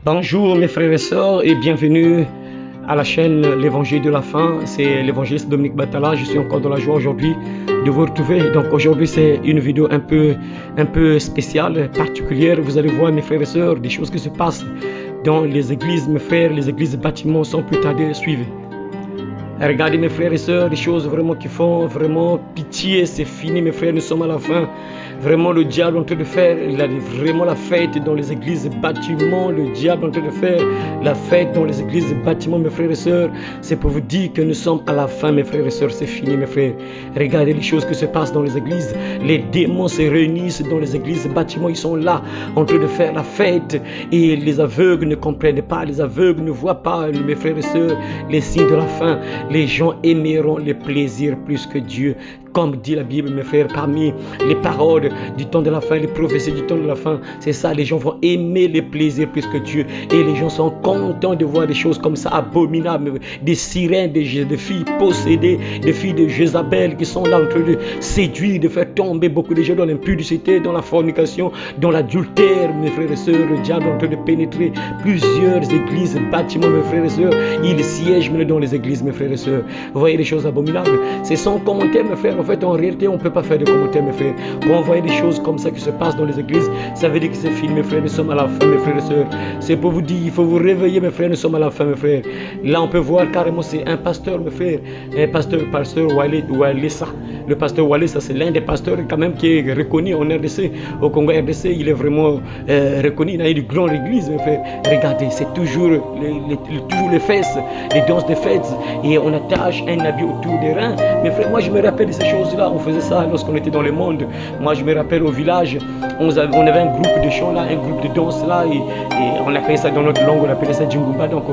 Bonjour mes frères et sœurs et bienvenue à la chaîne L'Évangile de la fin. C'est l'évangéliste Dominique Batala. Je suis encore dans la joie aujourd'hui de vous retrouver. Donc aujourd'hui c'est une vidéo un peu spéciale, particulière. Vous allez voir mes frères et sœurs des choses qui se passent dans les églises. Mes frères, les églises bâtiments sans plus tarder, suivez. Regardez mes frères et sœurs, des choses vraiment qui font vraiment pitié. C'est fini mes frères, nous sommes à la fin. Vraiment le diable est en train de faire vraiment la fête dans les églises bâtiments. Le diable est en train de faire la fête dans les églises bâtiments mes frères et sœurs. C'est pour vous dire que nous sommes à la fin mes frères et sœurs. C'est fini mes frères. Regardez les choses qui se passent dans les églises. Les démons se réunissent dans les églises bâtiments. Ils sont là en train de faire la fête. Et les aveugles ne comprennent pas. Les aveugles ne voient pas mes frères et sœurs les signes de la fin. Les gens aimeront les plaisirs plus que Dieu. Comme dit la Bible, mes frères, parmi les paroles du temps de la fin, les prophéties du temps de la fin, c'est ça, les gens vont aimer les plaisirs plus que Dieu. Et les gens sont contents de voir des choses comme ça, abominables, des sirènes, des filles possédées, des filles de Jézabel qui sont là en train de séduire, de faire tomber beaucoup de gens dans l'impudicité, dans la fornication, dans l'adultère, mes frères et sœurs. Le diable est en train de pénétrer plusieurs églises, bâtiments, mes frères et sœurs. Il siège maintenant dans les églises, mes frères et sœurs. Vous voyez des choses abominables. C'est sans commentaire, mes frères. En fait, en réalité, on ne peut pas faire de commentaires, mes frères. Quand on voit des choses comme ça qui se passent dans les églises, ça veut dire que c'est fini, mes frères. Nous sommes à la fin, mes frères et sœurs. C'est pour vous dire, il faut vous réveiller, mes frères. Nous sommes à la fin, mes frères. Là, on peut voir carrément, c'est un pasteur, mes frères. Un pasteur Walesa. Le pasteur Walesa, c'est l'un des pasteurs quand même qui est reconnu en RDC. Au Congo RDC, il est vraiment reconnu. Il a une grande église, mes frères. Regardez, c'est toujours les fesses, les danses de fêtes. Et on attache un habit autour des reins. Mes frères, moi, je me rappelle de ces choses-là. On faisait ça lorsqu'on était dans le monde. Moi, je me rappelle au village, on avait un groupe de chants là, un groupe de danse là. Et on appelait ça dans notre langue, on appelait ça Djingumba. Donc,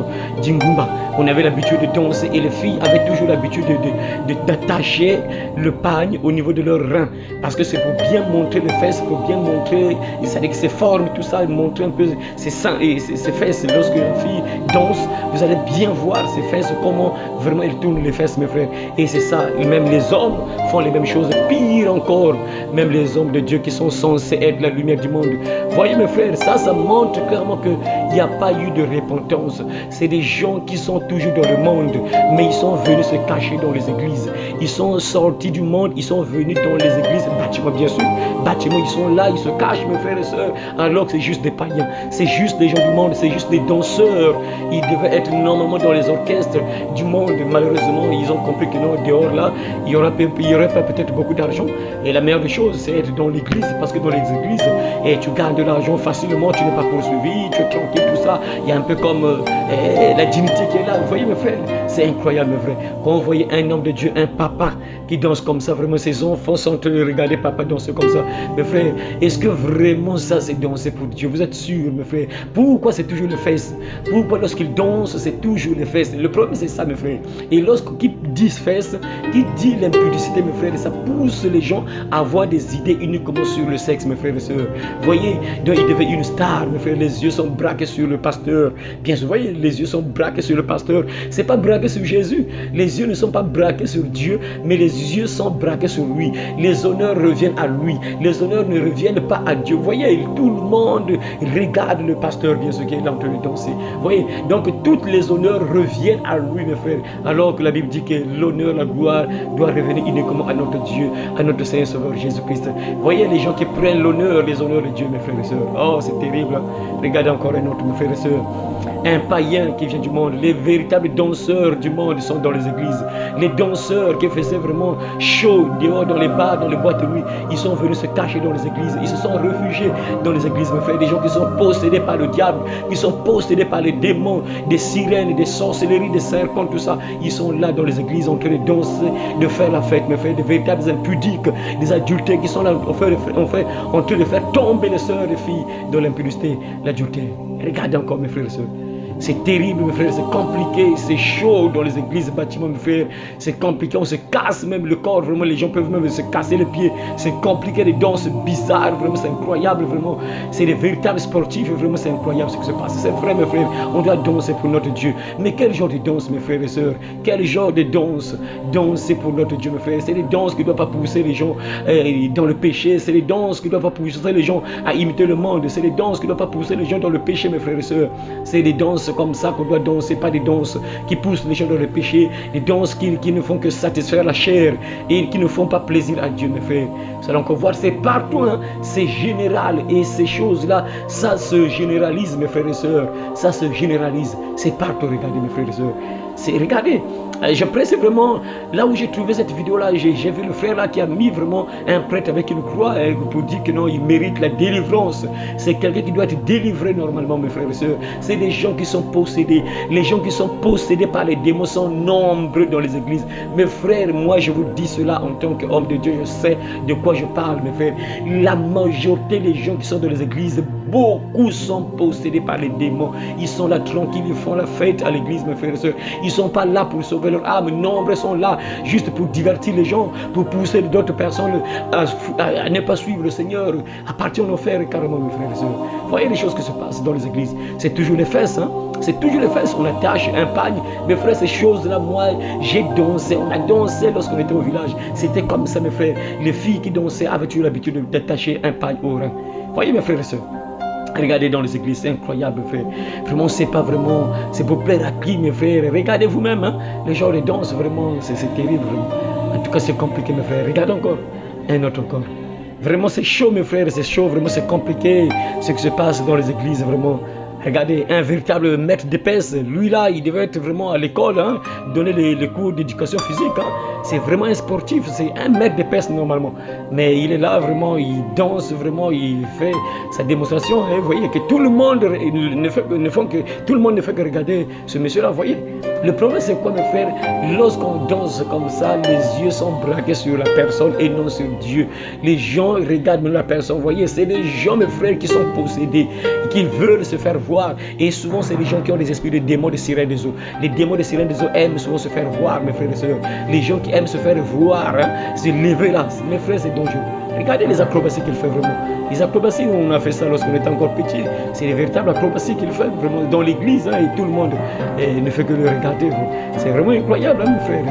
Djingumba. On avait l'habitude de danser. Et les filles avaient toujours l'habitude d'attacher le pagne au niveau de leurs reins. Parce que c'est pour bien montrer les fesses, pour bien montrer, c'est-à-dire que ses formes, tout ça, montrer un peu ses seins et ses fesses. Lorsque la fille danse, vous allez bien voir ses fesses, comment vraiment elle tourne les fesses, mes frères. Et c'est ça, et même les hommes font les mêmes choses, pire encore, même les hommes de Dieu qui sont censés être la lumière du monde. Voyez mes frères, ça montre clairement qu'il n'y a pas eu de repentance. C'est des gens qui sont toujours dans le monde, mais ils sont venus se cacher dans les églises. Ils sont sortis du monde, ils sont venus dans les églises, bâtiments bien sûr, bâtiments, ils sont là, ils se cachent mes frères et sœurs, alors que c'est juste des païens, c'est juste des gens du monde, c'est juste des danseurs. Ils devaient être normalement dans les orchestres du monde. Malheureusement, ils ont compris que non, dehors là, il y aurait pas peut-être beaucoup d'argent. Et la meilleure des choses, c'est être dans l'église, parce que dans les églises, tu gagnes de l'argent facilement, tu n'es pas poursuivi, tu es tranquille, tout ça. Il y a un peu comme la dignité qui est là. Vous voyez mes frères, c'est incroyable, mes frères. Quand vous voyez un homme de Dieu, un papa qui danse comme ça, vraiment ses enfants sont en train de regarder papa danser comme ça. Mes frères, est-ce que vraiment ça c'est danser pour Dieu? Vous êtes sûrs, mes frères? Pourquoi c'est toujours les fesses? Pourquoi lorsqu'ils dansent, c'est toujours les fesses? Le problème c'est ça, mes frères. Et lorsqu'ils disent fesses, qui dit l'impudicité, mes frères, ça pousse les gens à avoir des idées uniquement sur le sexe, mes frères et sœurs. Voyez, donc il devait une star, mes frères, les yeux sont braqués sur le pasteur. Bien sûr, voyez, les yeux sont braqués sur le pasteur. C'est pas braqué sur Jésus. Les yeux ne sont pas braqués sur Dieu, mais les yeux sont braqués sur lui. Les honneurs reviennent à lui. Les honneurs ne reviennent pas à Dieu. Voyez, tout le monde regarde le pasteur, bien sûr, qui est là en train de danser. Voyez, donc toutes les honneurs reviennent à lui, mes frères. Alors que la Bible dit que l'honneur, la gloire doit revenir uniquement à notre Dieu, à notre Seigneur Sauveur Jésus-Christ. Voyez les gens qui prennent l'honneur, les honneurs de Dieu, mes frères et sœurs. Oh, c'est terrible. Regardez encore un autre, mes frères et sœurs. Un païen qui vient du monde. Les véritables danseurs du monde sont dans les églises. Les danseurs qui faisaient vraiment chaud dehors dans les bars, dans les boîtes de nuit, ils sont venus se cacher dans les églises. Ils se sont réfugiés dans les églises, mes frères. Des gens qui sont possédés par le diable, qui sont possédés par les démons, des sirènes, des sorcelleries, des serpents, tout ça. Ils sont là dans les églises en train de danser, de faire la fête, mes frères. Des véritables impudiques, des adultères qui sont là en train de faire tomber les sœurs et les filles dans l'impudicité, l'adultère. Regardez encore, mes frères et sœurs. C'est terrible, mes frères, c'est compliqué, c'est chaud dans les églises, bâtiments, mes frères. C'est compliqué, on se casse même le corps, vraiment, les gens peuvent même se casser les pieds. C'est compliqué, les danses bizarres, vraiment, c'est incroyable, vraiment. C'est des véritables sportifs, vraiment, c'est incroyable ce qui se passe. C'est vrai, mes frères, on doit danser pour notre Dieu. Mais quel genre de danse, mes frères et sœurs? Quel genre de danse? Danser pour notre Dieu, mes frères. C'est des danses qui ne doivent pas pousser les gens dans le péché. C'est des danses qui ne doivent pas pousser les gens à imiter le monde. C'est des danses qui ne doivent pas pousser les gens dans le péché, mes frères et sœurs. C'est des danses comme ça qu'on doit danser, pas des danses qui poussent les gens dans le péché, des danses qui ne font que satisfaire la chair et qui ne font pas plaisir à Dieu, mes frères. Vous allez encore voir, c'est partout, hein, c'est général, et ces choses-là, ça se généralise, mes frères et sœurs, ça se généralise, c'est partout, regardez, mes frères et sœurs. Regardez, je presse vraiment, là où j'ai trouvé cette vidéo-là, j'ai vu le frère là qui a mis vraiment un prêtre avec une croix pour dire que non, il mérite la délivrance. C'est quelqu'un qui doit être délivré normalement, mes frères et sœurs. C'est des gens qui sont possédés. Les gens qui sont possédés par les démons sont nombreux dans les églises. Mes frères, moi je vous dis cela en tant qu'homme de Dieu, je sais de quoi je parle, mes frères. La majorité des gens qui sont dans les églises, beaucoup sont possédés par les démons. Ils sont là tranquilles, ils font la fête à l'église, mes frères et sœurs. Ils ne sont pas là pour sauver leur âme. Nombreux sont là juste pour divertir les gens, pour pousser d'autres personnes à ne pas suivre le Seigneur, à partir en enfer carrément, mes frères et sœurs. Voyez les choses qui se passent dans les églises. C'est toujours les fesses, hein. C'est toujours les fesses. On attache un pagne. Mes frères, ces choses-là, moi, j'ai dansé. On a dansé lorsqu'on était au village. C'était comme ça, mes frères. Les filles qui dansaient avaient toujours l'habitude d'attacher un pagne au rein. Voyez, mes frères et sœurs. Regardez dans les églises, c'est incroyable, frère. Vraiment, c'est pas vraiment, c'est pour plaire à qui, mes frères. Regardez vous-même, hein, les gens les dansent, vraiment, c'est terrible, vraiment. En tout cas, c'est compliqué, mes frères. Regardez encore, un autre encore. Vraiment, c'est chaud, mes frères, c'est chaud, vraiment, c'est compliqué ce qui se passe dans les églises, vraiment. Regardez, un véritable maître d'épaisse, lui là, il devait être vraiment à l'école, hein, donner les cours d'éducation physique. Hein. C'est vraiment un sportif, c'est un maître d'épaisse normalement. Mais il est là vraiment, il danse vraiment, il fait sa démonstration. Hein. Vous voyez que tout le monde tout le monde ne fait que regarder ce monsieur-là. Vous voyez. Le problème c'est quoi, mes frères? Lorsqu'on danse comme ça, les yeux sont braqués sur la personne et non sur Dieu. Les gens regardent la personne. Vous voyez, c'est des gens, mes frères, qui sont possédés, qui veulent se faire voir. Et souvent, c'est des gens qui ont des esprits de démons de sirènes des eaux. Les démons de sirènes des eaux aiment souvent se faire voir, mes frères et sœurs. Les gens qui aiment se faire voir, hein, se lever là, mes frères, c'est dangereux. Regardez les acrobaties qu'il fait vraiment. Les acrobaties, on a fait ça lorsqu'on était encore petit. C'est les véritables acrobaties qu'il fait vraiment dans l'église, hein, et tout le monde ne fait que le regarder. C'est vraiment incroyable, hein, mes frères.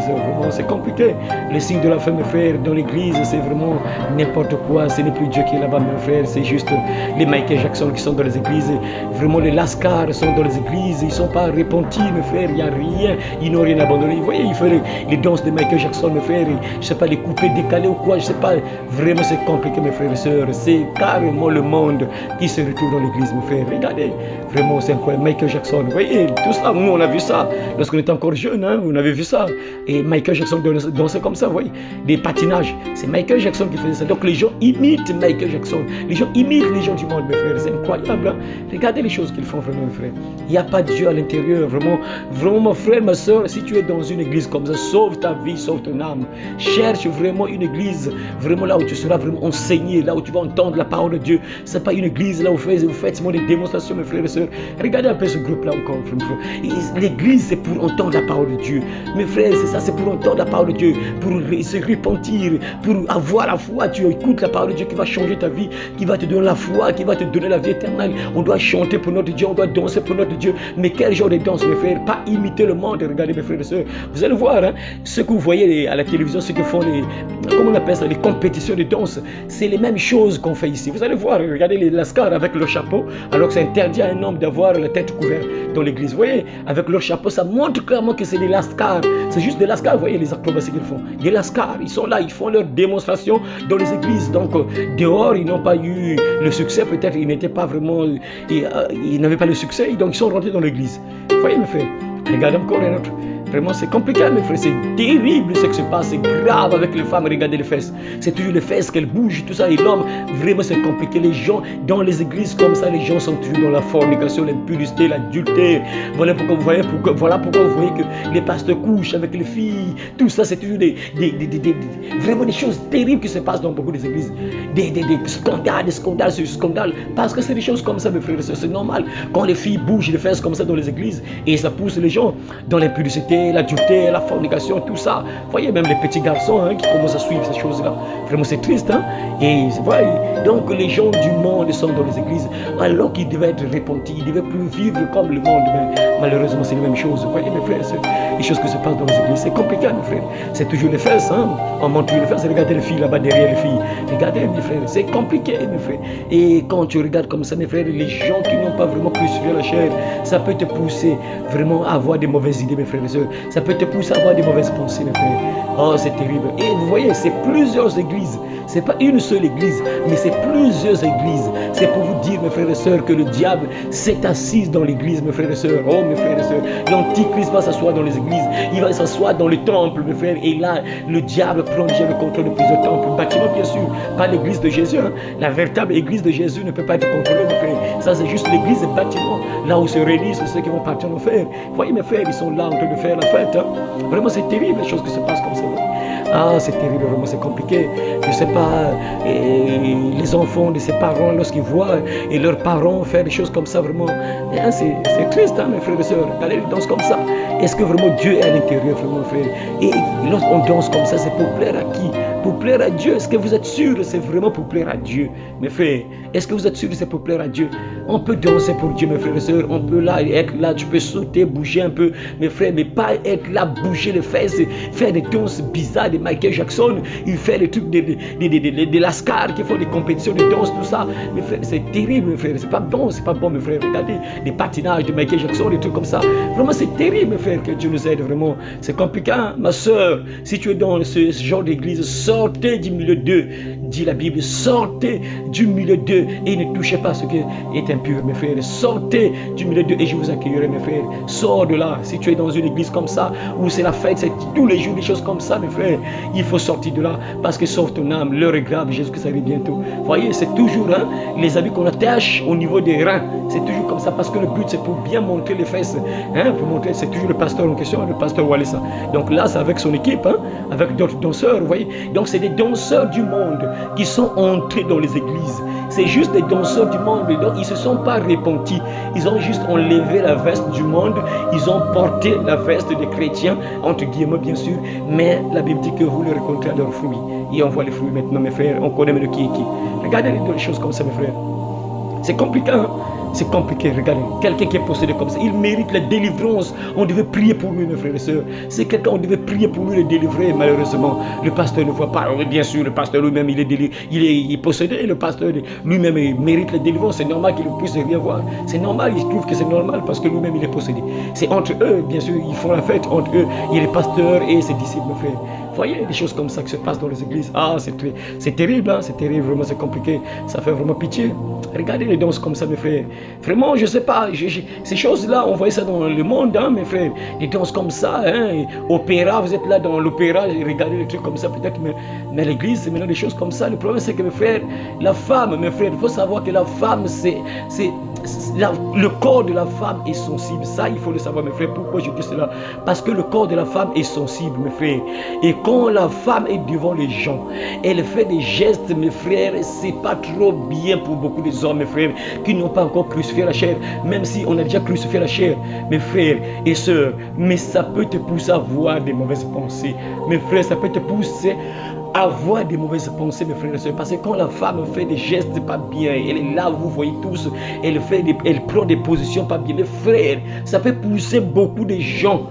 C'est compliqué. Les signes de la fin, mes frères, dans l'église, c'est vraiment n'importe quoi. Ce n'est plus Dieu qui est là-bas, mes frères. C'est juste les Michael Jackson qui sont dans les églises. Vraiment, les Lascars sont dans les églises. Ils ne sont pas repentis, mes frères. Il n'y a rien. Ils n'ont rien abandonné. Vous voyez, ils font les danses de Michael Jackson, mes frères. Je ne sais pas, les coupés décalés ou quoi. Je ne sais pas. Vraiment, c'est compliqué, mes frères et sœurs. C'est carrément le monde qui se retrouve dans l'église, mes frères. Regardez, vraiment, c'est incroyable. Michael Jackson, vous voyez, tout ça, nous, on a vu ça lorsqu'on était encore jeune, hein, on avait vu ça. Et Michael Jackson dansait comme ça, vous voyez, des patinages. C'est Michael Jackson qui faisait ça. Donc les gens imitent Michael Jackson. Les gens imitent les gens du monde, mes frères. C'est incroyable, hein. Regardez les choses qu'ils font vraiment, mes frères. Il n'y a pas de Dieu à l'intérieur, vraiment. Vraiment, mon frère, ma soeur, si tu es dans une église comme ça, sauve ta vie, sauve ton âme. Cherche vraiment une église, vraiment là où tu seras vraiment enseigné, là où tu vas entendre la parole de Dieu. Ce n'est pas une église là où vous faites seulement des démonstrations, mes frères et sœurs. Regardez un peu ce groupe-là encore, l'église, c'est pour entendre la parole de Dieu. Mes frères, c'est ça, c'est pour entendre la parole de Dieu, pour se repentir, pour avoir la foi. Tu écoutes la parole de Dieu qui va changer ta vie, qui va te donner la foi, qui va te donner la vie éternelle. On doit chanter pour notre Dieu, on doit danser pour notre Dieu. Mais quel genre de danse, mes frères? Pas imiter le monde. Regardez, mes frères et sœurs. Vous allez voir, hein, ce que vous voyez à la télévision, ceux qui font comment on appelle ça, les compétitions de danse, c'est les mêmes choses qu'on fait ici. Vous allez voir, regardez les lascars avec leur chapeau, alors que c'est interdit à un homme d'avoir la tête couverte dans l'église. Vous voyez, avec leur chapeau, ça montre clairement que c'est des lascars. C'est juste des lascars, vous voyez les acrobaties qu'ils font. Des lascars, ils sont là, ils font leur démonstration dans les églises. Donc, dehors, ils n'ont pas eu le succès. Peut-être ils n'étaient pas vraiment, ils n'avaient pas le succès, donc ils sont rentrés dans l'église. Vous voyez, mes frères. Regardez encore un autre. Vraiment, c'est compliqué, mes frères. C'est terrible ce qui se passe. C'est grave avec les femmes. Regardez les fesses. C'est toujours les fesses qu'elles bougent, tout ça. Et l'homme, vraiment, c'est compliqué. Les gens, dans les églises comme ça, les gens sont toujours dans la fornication, l'impudicité, l'adultère. Voilà pourquoi vous voyez, vous voyez que les pasteurs couchent avec les filles. Tout ça, c'est toujours vraiment des choses terribles qui se passent dans beaucoup des églises. Des scandales sur scandales. Parce que c'est des choses comme ça, mes frères et sœurs. C'est normal. Quand les filles bougent les fesses comme ça dans les églises, et ça pousse les gens dans l'impudicité, l'adultère, la fornication, tout ça. Vous voyez, même les petits garçons qui commencent à suivre ces choses-là. Vraiment, c'est triste. Et voyez, donc les gens du monde sont dans les églises, alors qu'ils devaient être repentis, ils ne devaient plus vivre comme le monde. Mais malheureusement, c'est la même chose. Vous voyez, mes frères, c'est les choses qui se passent dans les églises. C'est compliqué, mes frères. C'est toujours les fesses. On montre les fesses. Regardez les filles là-bas derrière les filles. Regardez, mes frères. C'est compliqué, mes frères. Et quand tu regardes comme ça, mes frères, les gens qui n'ont pas vraiment crucifié la chair, ça peut te pousser vraiment à avoir des mauvaises idées, mes frères et sœurs. Ça peut te pousser à avoir des mauvaises pensées, mes frères. Oh, c'est terrible. Et vous voyez, c'est plusieurs églises. C'est pas une seule église, mais c'est plusieurs églises. C'est pour vous dire, mes frères et sœurs, que le diable s'est assis dans l'église, mes frères et sœurs. Oh, mes frères et sœurs, l'antichrist va s'asseoir dans les églises. Il va s'asseoir dans les temples, mes frères. Et là, le diable prend déjà le contrôle de plusieurs temples. Bâtiment, bien sûr, pas l'église de Jésus. La véritable église de Jésus ne peut pas être contrôlée, mes frères. Ça, c'est juste l'église et bâtiment. Là où se réunissent ceux qui vont partir en enfer. Vous voyez, mes frères, ils sont là en train de faire la fête. Vraiment, c'est terrible, les choses qui se passent comme ça. Ah, c'est terrible, vraiment, c'est compliqué. Je sais pas, les enfants de ses parents, lorsqu'ils voient et leurs parents faire des choses comme ça, vraiment, c'est triste, mes frères et sœurs. Allez, ils dansent comme ça. Est-ce que vraiment Dieu est à l'intérieur, vraiment, frère? Et lorsqu'on danse comme ça, c'est pour plaire à qui? Pour plaire à Dieu. Est-ce que vous êtes sûr que c'est vraiment pour plaire à Dieu, mes frères? Est-ce que vous êtes sûr que c'est pour plaire à Dieu? On peut danser pour Dieu, mes frères et sœurs. On peut là être là, tu peux sauter, bouger un peu, mes frères, mais pas être là, bouger les fesses, faire des danses bizarres, des Michael Jackson, il fait des trucs de Lascar, qui font des compétitions de danse, tout ça. Mes frères, c'est terrible, mes frères. C'est pas bon, mes frères. Regardez, des patinages de Michael Jackson, des trucs comme ça. Vraiment, c'est terrible, mes frères, que Dieu nous aide, vraiment. C'est compliqué, ma soeur. Si tu es dans ce genre d'église, sortez du milieu d'eux, dit la Bible. Sortez du milieu d'eux et ne touchez pas ce qui est impur, mes frères. Sortez du milieu d'eux et je vous accueillerai, mes frères. Sors de là. Si tu es dans une église comme ça, où c'est la fête, c'est tous les jours des choses comme ça, mes frères. Il faut sortir de là parce que sauve ton âme. L'heure est grave, Jésus-Christ arrive bientôt. Voyez, c'est toujours les habits qu'on attache au niveau des reins. C'est toujours comme ça parce que le but c'est pour bien montrer les fesses. Pour montrer, c'est toujours le pasteur en question, le pasteur Walesa. Donc là, c'est avec son équipe, avec d'autres danseurs, vous voyez. Donc c'est des danseurs du monde qui sont entrés dans les églises. C'est juste des danseurs du monde. Donc ils ne se sont pas repentis. Ils ont juste enlevé la veste du monde. Ils ont porté la veste des chrétiens, entre guillemets bien sûr. Mais la Bible dit que vous les rencontrez à leurs fruits. Et on voit les fruits maintenant, mes frères. On connaît même qui est qui. Regardez les choses comme ça, mes frères. C'est compliqué, C'est compliqué, regardez. Quelqu'un qui est possédé comme ça, il mérite la délivrance. On devait prier pour lui, mes frères et sœurs. C'est quelqu'un, on devait prier pour lui, le délivrer. Malheureusement, le pasteur ne voit pas. Oui, bien sûr, le pasteur lui-même, il est possédé. Le pasteur lui-même, il mérite la délivrance. C'est normal qu'il ne puisse rien voir. C'est normal, il trouve que c'est normal parce que lui-même, il est possédé. C'est entre eux, bien sûr, ils font la fête entre eux. Il y a les pasteurs et ses disciples, mes frères. Vous voyez des choses comme ça qui se passent dans les églises. Ah, c'est terrible, c'est terrible, vraiment, c'est compliqué. Ça fait vraiment pitié. Regardez les danses comme ça, mes frères. Vraiment, je sais pas, ces choses-là, on voit ça dans le monde, mes frères. Des danses comme ça, opéra, vous êtes là dans l'opéra, regardez des trucs comme ça, peut-être, mais l'église, c'est maintenant des choses comme ça. Le problème, c'est que, mes frères, la femme, mes frères, il faut savoir que la femme, le corps de la femme est sensible. Ça, il faut le savoir, mes frères. Pourquoi je dis cela? Parce que le corps de la femme est sensible, mes frères. Et quand la femme est devant les gens, elle fait des gestes, mes frères, c'est pas trop bien pour beaucoup des hommes, mes frères, qui n'ont pas encore crucifié la chair, même si on a déjà crucifié la chair, mes frères et sœurs. Mais ça peut te pousser à avoir des mauvaises pensées, mes frères. Ça peut te pousser à avoir des mauvaises pensées, mes frères et sœurs, parce que quand la femme fait des gestes pas bien, elle est là, vous voyez tous, elle prend des positions pas bien, mes frères, ça peut pousser beaucoup de gens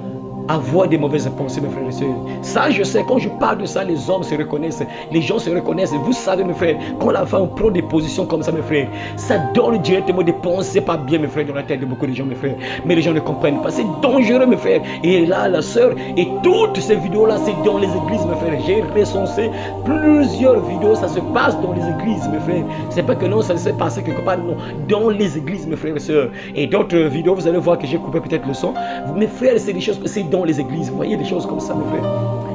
avoir des mauvaises pensées, mes frères et sœurs. Ça, je sais, quand je parle de ça, les hommes se reconnaissent, les gens se reconnaissent. Vous savez, mes frères, quand la femme prend des positions comme ça, mes frères, ça donne directement des pensées pas bien, mes frères, dans la tête de beaucoup de gens, mes frères. Mais les gens ne comprennent pas. C'est dangereux, mes frères. Et là, la sœur, et toutes ces vidéos-là, c'est dans les églises, mes frères. J'ai recensé plusieurs vidéos, ça se passe dans les églises, mes frères. C'est pas que non, ça s'est passé quelque part, non. Dans les églises, mes frères et sœurs. Et d'autres vidéos, vous allez voir que j'ai coupé peut-être le son. Mes frères, c'est des choses, c'est dans les églises. Vous voyez des choses comme ça, mes frères.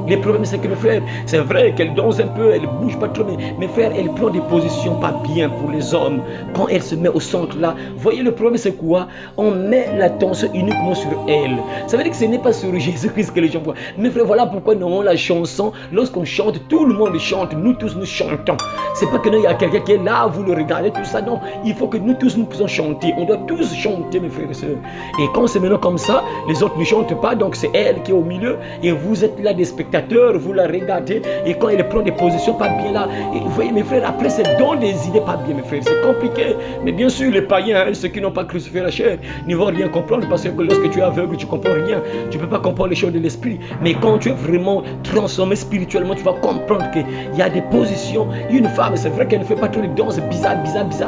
Le problème, c'est que mes frères, c'est vrai qu'elle danse un peu, elle bouge pas trop, mais mes frères, elle prend des positions pas bien pour les hommes. Quand elle se met au centre là, voyez, le problème, c'est quoi? On met l'attention uniquement sur elle. Ça veut dire que ce n'est pas sur Jésus-Christ que les gens voient. Mes frères, voilà pourquoi nous, la chanson, lorsqu'on chante, tout le monde chante, nous tous nous chantons. C'est pas que non, il y a quelqu'un qui est là, vous le regardez, tout ça, non. Il faut que nous tous nous puissions chanter. On doit tous chanter, mes frères et sœurs. Et quand c'est maintenant comme ça, les autres ne chantent pas, donc c'est elle qui est au milieu, et vous êtes là des spectateurs. Vous la regardez et quand elle prend des positions pas bien là, et vous voyez mes frères, après c'est dans des idées pas bien, mes frères, c'est compliqué. Mais bien sûr les païens, ceux qui n'ont pas crucifié la chair, ne vont rien comprendre, parce que lorsque tu es aveugle, tu comprends rien, tu peux pas comprendre les choses de l'esprit. Mais quand tu es vraiment transformé spirituellement, tu vas comprendre qu'il y a des positions. Une femme, c'est vrai qu'elle ne fait pas trop de danses bizarres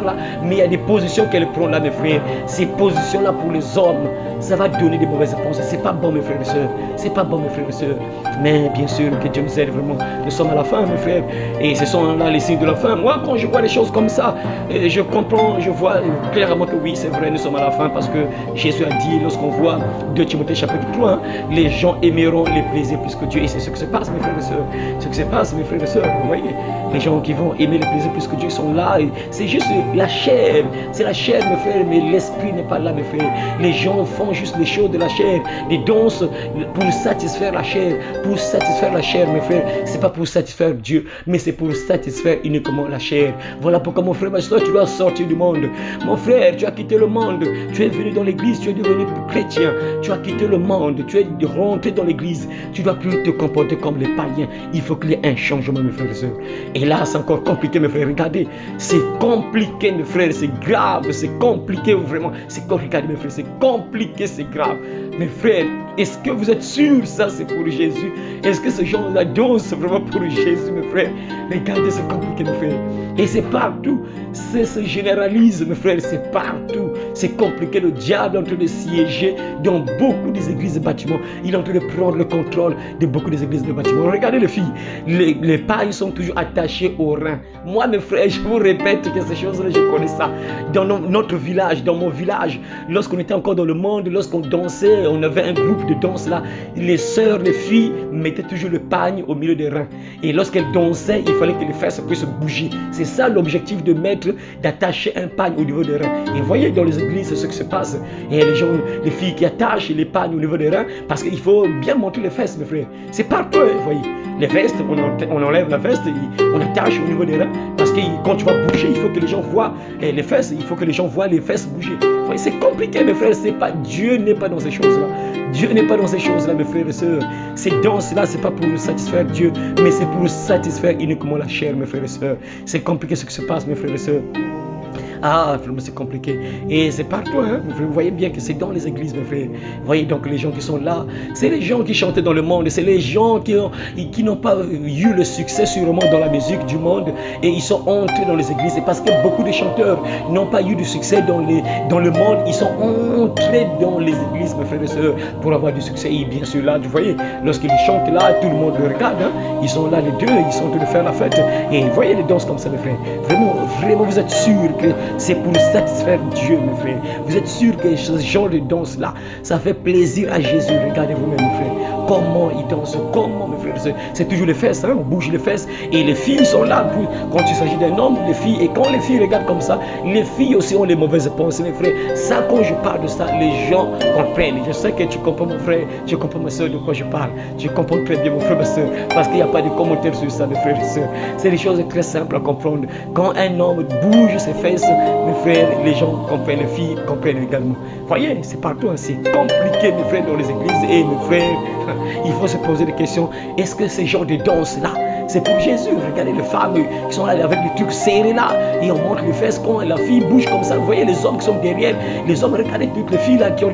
là, mais il y a des positions qu'elle prend là, mes frères. Ces positions là pour les hommes, ça va donner des mauvaises pensées. C'est pas bon, mes frères et sœurs, c'est pas bon, mes frères et sœurs. Mais bien sûr que Dieu nous aide vraiment. Nous sommes à la fin, mes frères, et ce sont là les signes de la fin. Moi, quand je vois les choses comme ça, je comprends, je vois clairement que oui, c'est vrai, nous sommes à la fin, parce que Jésus a dit, lorsqu'on voit 2 Timothée chapitre 3, hein, les gens aimeront les plaisirs plus que Dieu. Et c'est ce qui se passe, mes frères et sœurs. Ce qui se passe, mes frères et sœurs, vous voyez, les gens qui vont aimer les plaisirs plus que Dieu sont là. C'est juste la chair, c'est la chair, mes frères, mais l'esprit n'est pas là, mes frères. Les gens font juste les choses de la chair, des danses pour satisfaire la chair, pour satisfaire la chair, mes frères. C'est pas pour satisfaire Dieu, mais c'est pour satisfaire uniquement la chair. Voilà pourquoi, mon frère, ma soeur, tu dois sortir du monde. Mon frère, tu as quitté le monde, tu es venu dans l'église, tu es devenu chrétien, tu as quitté le monde, tu es rentré dans l'église, tu dois plus te comporter comme les païens. Il faut qu'il y ait un changement, mes frères et sœurs. Et là, c'est encore compliqué, mes frères. Regardez, c'est compliqué, mes frères, c'est grave, c'est compliqué, vraiment. C'est compliqué, mes frères, c'est compliqué, c'est grave. Mes frères, est-ce que vous êtes sûrs ça c'est pour Jésus? Est-ce que ce genre-là danse vraiment pour Jésus, mes frères? Regardez, c'est compliqué, mes frères. Et c'est partout. Ça se généralise, mes frères, c'est partout. C'est compliqué. Le diable est en train de siéger dans beaucoup des églises et bâtiments. Il est en train de prendre le contrôle de beaucoup des églises et bâtiments. Regardez les filles. Les pailles sont toujours attachées aux reins. Moi, mes frères, je vous répète que ces choses-là, je connais ça. Dans notre village, dans mon village, lorsqu'on était encore dans le monde, lorsqu'on dansait, on avait un groupe de danse là. Les sœurs, les filles mettaient toujours le pagne au milieu des reins. Et lorsqu'elles dansaient, il fallait que les fesses puissent bouger. C'est ça l'objectif de mettre, d'attacher un pagne au niveau des reins. Et vous voyez dans les églises ce qui se passe. Et les gens, les filles qui attachent les pagnes au niveau des reins, parce qu'il faut bien montrer les fesses, mes frères. C'est partout, vous voyez. Les vestes, on enlève la veste, on attache au niveau des reins, parce que quand tu vas bouger, il faut que les gens voient les fesses, il faut que les gens voient les fesses bouger. Vous voyez, c'est compliqué, mes frères. C'est pas, Dieu n'est pas dans ces choses-là. Dieu n'est pas dans ces choses-là, mes frères et sœurs. Ces danses-là, c'est pas pour satisfaire Dieu, mais c'est pour satisfaire uniquement la chair, mes frères et sœurs. C'est compliqué ce qui se passe, mes frères et sœurs. Ah, vraiment, c'est compliqué. Et c'est partout, hein. Vous voyez bien que c'est dans les églises, mes frères. Vous voyez donc les gens qui sont là, c'est les gens qui chantaient dans le monde, c'est les gens qui n'ont pas eu le succès sûrement dans la musique du monde, et ils sont entrés dans les églises. Et parce que beaucoup de chanteurs n'ont pas eu de succès dans le monde, ils sont entrés dans les églises, mes frères et sœurs, pour avoir du succès. Et bien sûr, là, vous voyez, lorsqu'ils chantent là, tout le monde le regarde, hein. Ils sont là, les deux, ils sont en train de faire la fête. Et vous voyez les danses comme ça, mes frères. Vraiment, vraiment, vous êtes sûrs que c'est pour satisfaire Dieu, mes frères. Vous êtes sûr que ce genre de danse-là, ça fait plaisir à Jésus. Regardez vous-même, mes frères. Comment il danse, comment, mes frères. C'est toujours les fesses, hein? On bouge les fesses. Et les filles sont là pour, quand il s'agit d'un homme, les filles. Et quand les filles regardent comme ça, les filles aussi ont les mauvaises pensées, mes frères. Ça, quand je parle de ça, les gens comprennent. Je sais que tu comprends, mon frère. Tu comprends, ma soeur, de quoi je parle. Tu comprends très bien, mon frère, ma soeur. Parce qu'il n'y a pas de commentaires sur ça, mes frères et sœurs. C'est des choses très simples à comprendre. Quand un homme bouge ses fesses, mes frères, les gens comprennent, les filles comprennent également. Voyez, c'est partout, hein, c'est compliqué, mes frères, dans les églises. Et mes frères, il faut se poser des questions. Est-ce que ce genre de danse-là, c'est pour Jésus. Regardez les femmes qui sont là avec les trucs serrés là, et on montre les fesses quand la fille bouge comme ça. Vous voyez les hommes qui sont derrière, les hommes, regardez toutes les filles là qui ont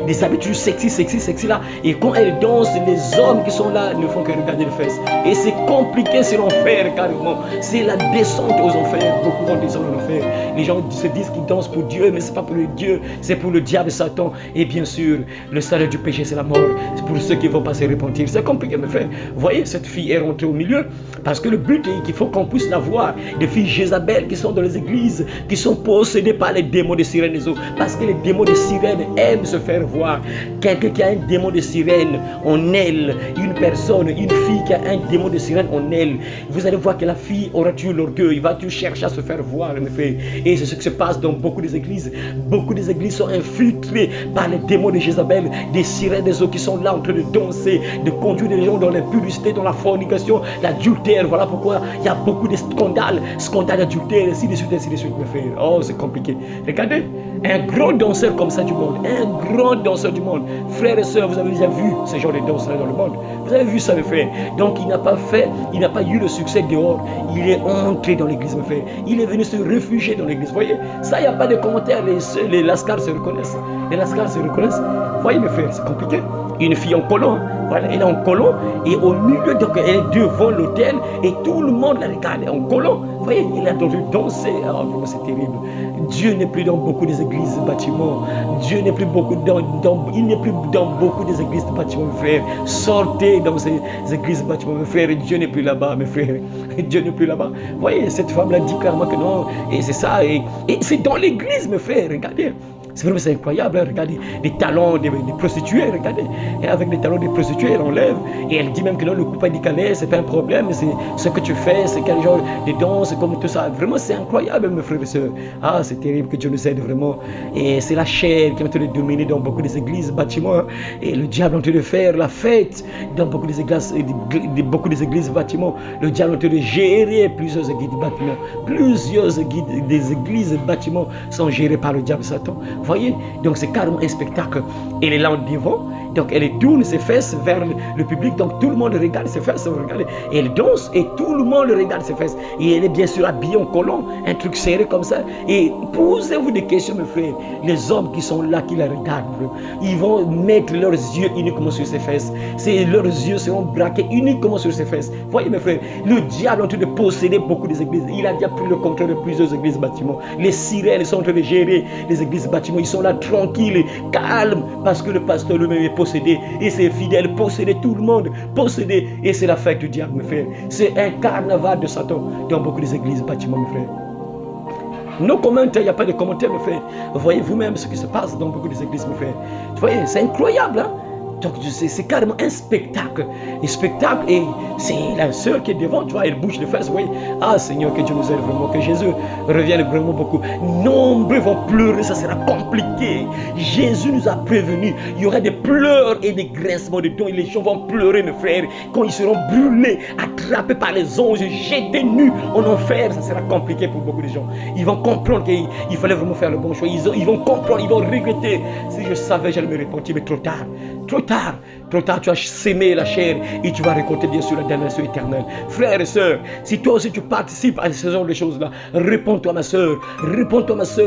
des habitudes sexy là, et quand elles dansent, les hommes qui sont là ne font que regarder les fesses. Et c'est compliqué, c'est l'enfer carrément. C'est la descente aux enfers. Beaucoup vont descendre aux enfers. Les gens se disent qu'ils dansent pour Dieu, mais c'est pas pour le Dieu, c'est pour le diable, Satan. Et bien sûr, le salaire du péché, c'est la mort. C'est pour ceux qui ne vont pas se repentir. C'est compliqué, mes frères. Vous voyez, cette fille est rentrée au milieu parce que le but est qu'il faut qu'on puisse la voir. Des filles Jézabel qui sont dans les églises, qui sont possédées par les démons de sirène des eaux. Parce que les démons de sirène aiment se faire voir. Quelqu'un qui a un démon de sirène en elle, une personne, une fille qui a un démon de sirène en elle, vous allez voir que la fille aura tué l'orgueil, il va toujours chercher à se faire voir, mes frères. Et c'est ce qui se passe dans beaucoup des églises. Beaucoup des églises sont infiltrées par les démons de Jézabel, des sirènes des eaux qui sont là en train de danser, de conduire les gens dans l'impudicité, dans la fornication, l'adultère. Voilà pourquoi il y a beaucoup de scandales d'adultère, ainsi de suite, mes frères. Oh, c'est compliqué. Regardez, un grand danseur comme ça du monde, un grand danseur du monde. Frères et sœurs, vous avez déjà vu ce genre de danseurs dans le monde. Vous avez vu ça, mes frères. Donc, il n'a pas eu le succès dehors. Il est entré dans l'église, mes frères. Il est venu se réfugier dans l'église. Vous voyez, ça, il n'y a pas de commentaires. Les lascars se reconnaissent. Les lascars se reconnaissent. Vous voyez, mes frères, c'est compliqué. Une fille en colon, voilà, elle est en colon, et au milieu, donc elle est devant l'autel, et tout le monde la regarde en colon. Vous voyez, il a entendu danser. Oh, vraiment, c'est terrible. Dieu n'est plus dans beaucoup des églises, bâtiments. Dieu n'est plus il n'est plus dans beaucoup des églises de bâtiments, mes frères. Sortez dans ces églises de bâtiments, mes frères. Dieu n'est plus là-bas, mes frères. Dieu n'est plus là-bas. Vous voyez, cette femme-là dit clairement que non. Et c'est ça. Et c'est dans l'église, mes frères. Regardez. C'est vraiment c'est incroyable, hein? Regardez, des talons des prostituées, regardez. Et avec les talons des prostituées, elle enlève. Et elle dit même que non, le couple décalé, c'est pas un problème, c'est ce que tu fais, c'est quel genre de danse, comme tout ça. Vraiment, c'est incroyable, mes frères et sœurs. Ah, c'est terrible, que Dieu nous aide vraiment. Et c'est la chair qui est en train de dominer dans beaucoup des églises, bâtiments. Et le diable est en train de faire la fête dans beaucoup des églises, bâtiments. Le diable est en train de gérer plusieurs églises, bâtiments. Plusieurs églises, bâtiments sont gérés par le diable, Satan. Vous voyez, donc c'est carrément un spectacle. Elle est là en devant, donc elle tourne ses fesses vers le public, donc tout le monde regarde ses fesses, regardez. Et elle danse et tout le monde regarde ses fesses. Et elle est bien sûr habillée en collant, un truc serré comme ça. Et posez-vous des questions, mes frères. Les hommes qui sont là, qui la regardent, ils vont mettre leurs yeux uniquement sur ses fesses. Leurs yeux seront braqués uniquement sur ses fesses. Vous voyez, mes frères, le diable est en train de posséder beaucoup des églises. Il a déjà pris le contrôle de plusieurs églises, bâtiments. Les sirènes sont en train de gérer les églises, bâtiments. Ils sont là tranquilles, calmes, parce que le pasteur lui-même est possédé. Et ses fidèles possédés, tout le monde possédé. Et c'est la fête du diable, mes frères. C'est un carnaval de Satan dans beaucoup des églises, bâtiments, mes frères. Nos commentaires, il n'y a pas de commentaires, mes frères. Vous voyez vous-même ce qui se passe dans beaucoup des églises, mes frères. Vous voyez, c'est incroyable, hein? Donc c'est carrément un spectacle. Un spectacle, et c'est la sœur qui est devant, tu vois, elle bouge les fesses, vous voyez. Ah Seigneur, que Dieu nous aide vraiment, que Jésus revienne vraiment beaucoup. Nombreux vont pleurer, ça sera compliqué. Jésus nous a prévenus, il y aura des pleurs et des grincements de dents, et les gens vont pleurer, mes frères, quand ils seront brûlés, attrapés par les anges, jetés nus en enfer. Ça sera compliqué pour beaucoup de gens. Ils vont comprendre qu'il fallait vraiment faire le bon choix. Ils vont comprendre, ils vont regretter. Si je savais, j'allais me repentir, mais trop tard. Trop tard, tu as sémé la chair et tu vas récolter bien sûr la damnation éternelle. Frères et sœurs, si toi aussi tu participes à ce genre de choses-là, réponds-toi ma sœur,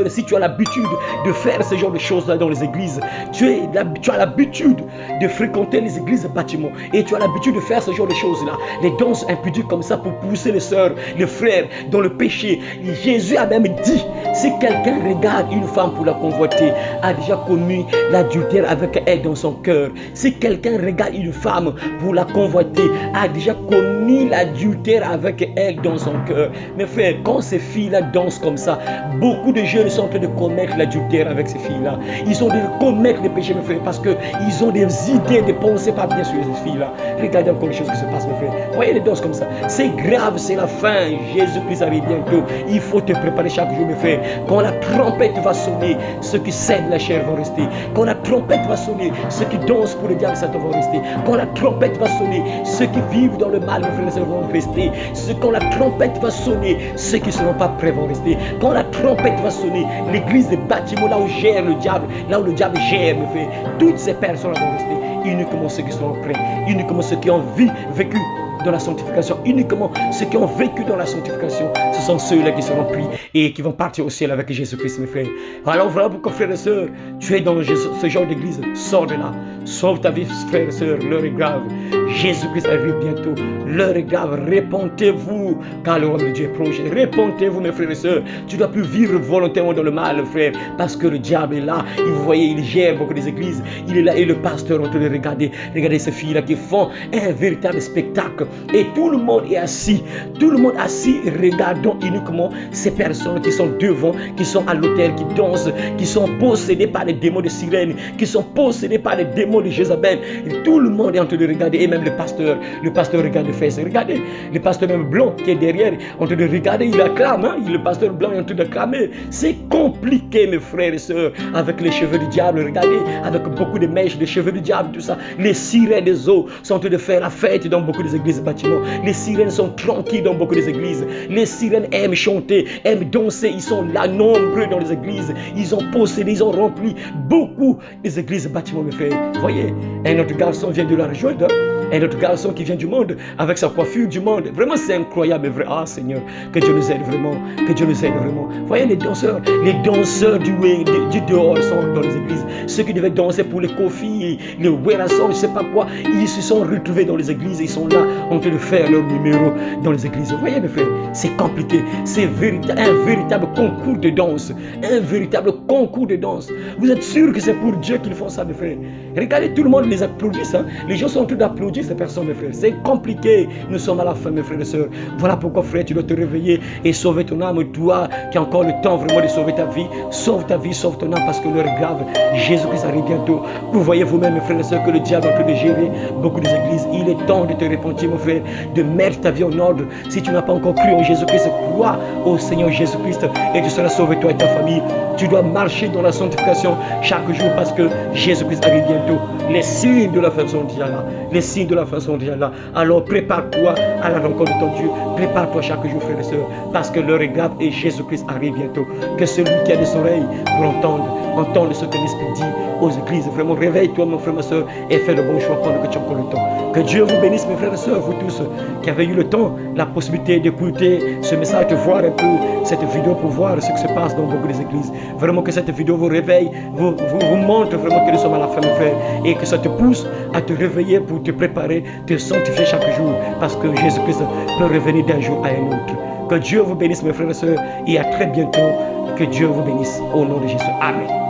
si tu as l'habitude de faire ce genre de choses-là dans les églises, tu as l'habitude de fréquenter les églises bâtiments et tu as l'habitude de faire ce genre de choses-là, les danses impudiques comme ça pour pousser les sœurs, les frères dans le péché. Jésus a même dit, si quelqu'un regarde une femme pour la convoiter, a déjà commis l'adultère avec elle dans son cœur. Si quelqu'un regarde une femme pour la convoiter, a déjà commis l'adultère avec elle dans son cœur. Mes frères, quand ces filles-là dansent comme ça, beaucoup de jeunes sont en train de commettre l'adultère avec ces filles-là. Ils sont en train de commettre les péchés, mes frères, parce qu'ils ont des idées, des pensées pas bien sur ces filles-là. Regardez encore les choses qui se passent, mes frères. Voyez les danses comme ça. C'est grave, c'est la fin. Jésus-Christ arrive bientôt. Il faut te préparer chaque jour, mes frères. Quand la trompette va sonner, ceux qui sèment la chair vont rester. Quand la trompette va sonner, ceux qui dansent pour le diable, Satan vont rester. Quand la trompette va sonner, ceux qui vivent dans le mal, mes frères, vont rester. Quand la trompette va sonner, ceux qui ne seront pas prêts vont rester. Quand la trompette va sonner, l'église des bâtiments, là où gère le diable, là où le diable gère, mes frères, toutes ces personnes vont rester. Uniquement ceux qui seront prêts, uniquement ceux qui ont vécu dans la sanctification. Uniquement ceux qui ont vécu dans la sanctification, ce sont ceux-là qui seront pris et qui vont partir au ciel avec Jésus-Christ, mes frères. Alors voilà pourquoi, frères et sœurs, tu es dans ce genre d'église, sors de là. Sauve ta vie, frères et sœurs, l'heure est grave. Jésus-Christ arrive bientôt. L'heure est grave. Répentez-vous, car le royaume de Dieu est proche. Répentez-vous, mes frères et sœurs. Tu ne dois plus vivre volontairement dans le mal, frère, parce que le diable est là. Et vous voyez, il gère beaucoup des églises. Il est là et le pasteur, on te le regarde. Regardez ces filles-là qui font un véritable spectacle. Et tout le monde est assis. Tout le monde assis, regardons uniquement ces personnes qui sont devant, qui sont à l'autel, qui dansent, qui sont possédés par les démons de sirène, qui sont possédés par les démons de Jézabel. Et tout le monde est en train de regarder. Et même le pasteur regarde faire ça. Regardez, le pasteur même blanc qui est derrière, en train de regarder, il acclame. Hein? Le pasteur blanc est en train d'acclamer. C'est compliqué, mes frères et sœurs, avec les cheveux du diable. Regardez, avec beaucoup de mèches, des cheveux du diable, tout ça. Les sirènes des eaux sont en train de faire la fête dans beaucoup des églises et bâtiments. Les sirènes sont tranquilles dans beaucoup des églises. Les sirènes aiment chanter, aiment danser. Ils sont là nombreux dans les églises. Ils ont possédé, ils ont rempli beaucoup des églises et bâtiments, mes frères. Voyez, un autre garçon vient de la rejoindre. Un autre garçon qui vient du monde avec sa coiffure du monde. Vraiment, c'est incroyable. Vrai. Ah, Seigneur, que Dieu nous aide vraiment. Que Dieu nous aide vraiment. Voyez les danseurs du dehors sont dans les églises. Ceux qui devaient danser pour les kofis, les werassons, je ne sais pas quoi, ils se sont retrouvés dans les églises. Ils sont là en train de faire leur numéro dans les églises. Vous voyez, mes frères, c'est compliqué. C'est un véritable concours de danse. Un véritable concours de danse. Vous êtes sûr que c'est pour Dieu qu'ils font ça, mes frères? Regardez, tout le monde les applaudit. Hein? Les gens sont en train d'applaudir ces personnes, mes frères. C'est compliqué. Nous sommes à la fin, mes frères et sœurs. Voilà pourquoi, frère, tu dois te réveiller et sauver ton âme. Toi qui as encore le temps vraiment de sauver ta vie, sauve ton âme parce que l'heure est grave. Jésus-Christ arrive bientôt. Vous voyez vous-même, mes frères et sœurs, que le diable est en train de gérer beaucoup des églises. Il est temps de te repentir, mon frère, de mettre ta vie en ordre. Si tu n'as pas encore cru en Jésus-Christ, crois au Seigneur Jésus-Christ et tu seras sauvé, toi et ta famille. Tu dois marcher dans la sanctification chaque jour parce que Jésus-Christ arrive bientôt. Les signes de la fin sont déjà là. Les signes de la fin sont déjà là. Alors prépare-toi à la rencontre de ton Dieu. Prépare-toi chaque jour, frères et sœurs, parce que l'heure est grave et Jésus-Christ arrive bientôt. Que celui qui a des oreilles pour entendre ce que l'Esprit dit aux églises. Vraiment, réveille-toi, mon frère, ma soeur, et fais le bon choix pendant que tu as encore le temps. Que Dieu vous bénisse, mes frères et sœurs, vous tous qui avez eu le temps, la possibilité d'écouter ce message, de voir un peu cette vidéo pour voir ce qui se passe dans beaucoup des églises. Vraiment que cette vidéo vous réveille, vous montre vraiment que nous sommes à la fin, mes frères, et que ça te pousse à te réveiller pour te préparer, te sanctifier chaque jour, parce que Jésus-Christ peut revenir d'un jour à un autre. Que Dieu vous bénisse, mes frères et sœurs, et à très bientôt. Que Dieu vous bénisse au nom de Jésus. Amen.